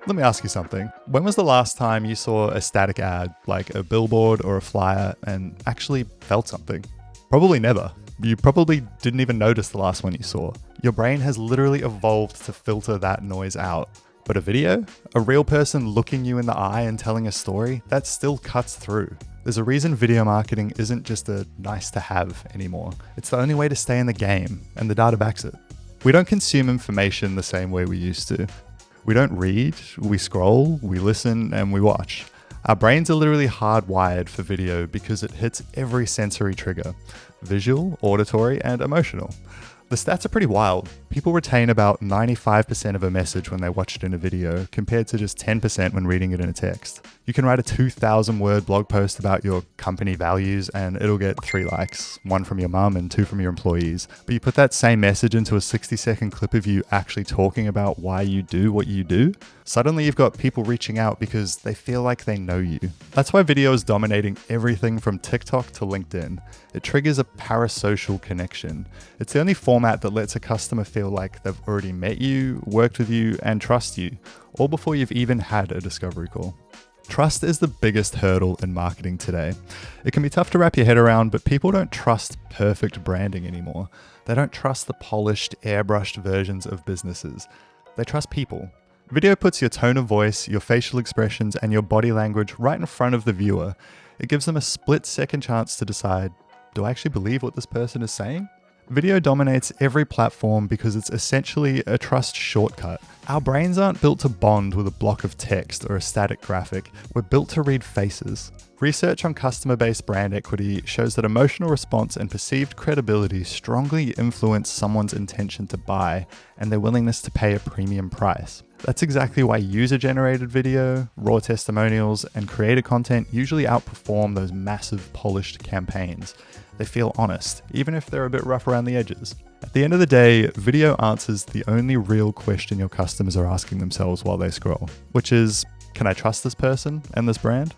Let me ask you something. When was the last time you saw a static ad, like a billboard or a flyer, and actually felt something? Probably never. You probably didn't even notice the last one you saw. Your brain has literally evolved to filter that noise out. But a video? A real person looking you in the eye and telling a story? That still cuts through. There's a reason video marketing isn't just a nice to have anymore. It's the only way to stay in the game, and the data backs it. We don't consume information the same way we used to. We don't read, we scroll, we listen, and we watch. Our brains are literally hardwired for video because it hits every sensory trigger: visual, auditory, and emotional. The stats are pretty wild. People retain about 95% of a message when they watch it in a video, compared to just 10% when reading it in a text. You can write a 2,000 word blog post about your company values and it'll get 3 likes, 1 from your mum and 2 from your employees. But you put that same message into a 60-second clip of you actually talking about why you do what you do, suddenly you've got people reaching out because they feel like they know you. That's why video is dominating everything from TikTok to LinkedIn. It triggers a parasocial connection. It's the only format that lets a customer feel like they've already met you, worked with you, and trust you, all before you've even had a discovery call. Trust is the biggest hurdle in marketing today. It can be tough to wrap your head around, but people don't trust perfect branding anymore. They don't trust the polished, airbrushed versions of businesses. They trust people. Video puts your tone of voice, your facial expressions, and your body language right in front of the viewer. It gives them a split-second chance to decide, do I actually believe what this person is saying? Video dominates every platform because it's essentially a trust shortcut. Our brains aren't built to bond with a block of text or a static graphic. We're built to read faces. Research on customer-based brand equity shows that emotional response and perceived credibility strongly influence someone's intention to buy and their willingness to pay a premium price. That's exactly why user-generated video, raw testimonials, and creator content usually outperform those massive polished campaigns. They feel honest, even if they're a bit rough around the edges. At the end of the day, video answers the only real question your customers are asking themselves while they scroll, which is, can I trust this person and this brand?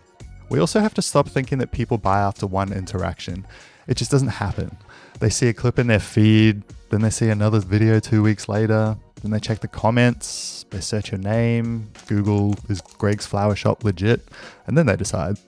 We also have to stop thinking that people buy after one interaction. It just doesn't happen. They see a clip in their feed, then they see another video 2 weeks later, then they check the comments, they search your name, Google, is Greg's Flower Shop legit? And then they decide.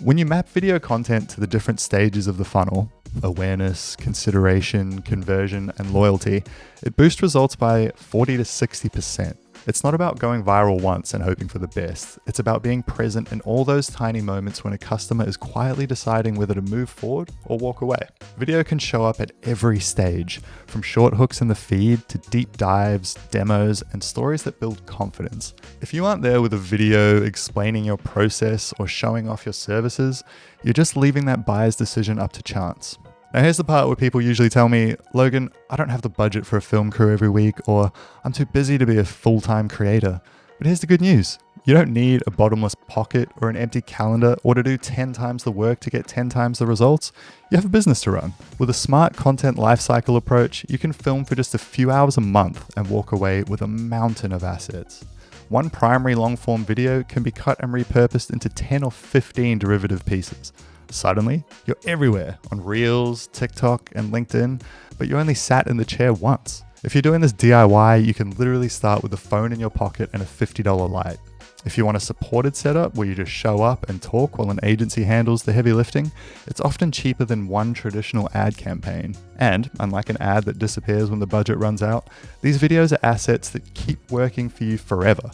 When you map video content to the different stages of the funnel, awareness, consideration, conversion, and loyalty, it boosts results by 40 to 60%. It's not about going viral once and hoping for the best. It's about being present in all those tiny moments when a customer is quietly deciding whether to move forward or walk away. Video can show up at every stage, from short hooks in the feed to deep dives, demos, and stories that build confidence. If you aren't there with a video explaining your process or showing off your services, you're just leaving that buyer's decision up to chance. Now here's the part where people usually tell me, Logan, I don't have the budget for a film crew every week, or I'm too busy to be a full-time creator. But here's the good news. You don't need a bottomless pocket or an empty calendar or to do 10 times the work to get 10 times the results. You have a business to run. With a smart content lifecycle approach, you can film for just a few hours a month and walk away with a mountain of assets. One primary long-form video can be cut and repurposed into 10 or 15 derivative pieces. Suddenly, you're everywhere on Reels, TikTok, and LinkedIn, but you only sat in the chair once. If you're doing this DIY, you can literally start with a phone in your pocket and a $50 light. If you want a supported setup where you just show up and talk while an agency handles the heavy lifting, it's often cheaper than one traditional ad campaign. And, unlike an ad that disappears when the budget runs out, these videos are assets that keep working for you forever.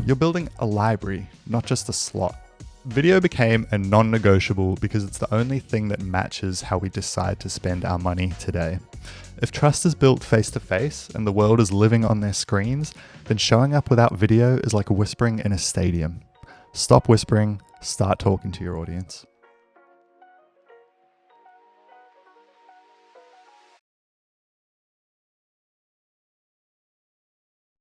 You're building a library, not just a slot. Video became a non-negotiable because it's the only thing that matches how we decide to spend our money today. If trust is built face-to-face and the world is living on their screens, then showing up without video is like whispering in a stadium. Stop whispering, start talking to your audience.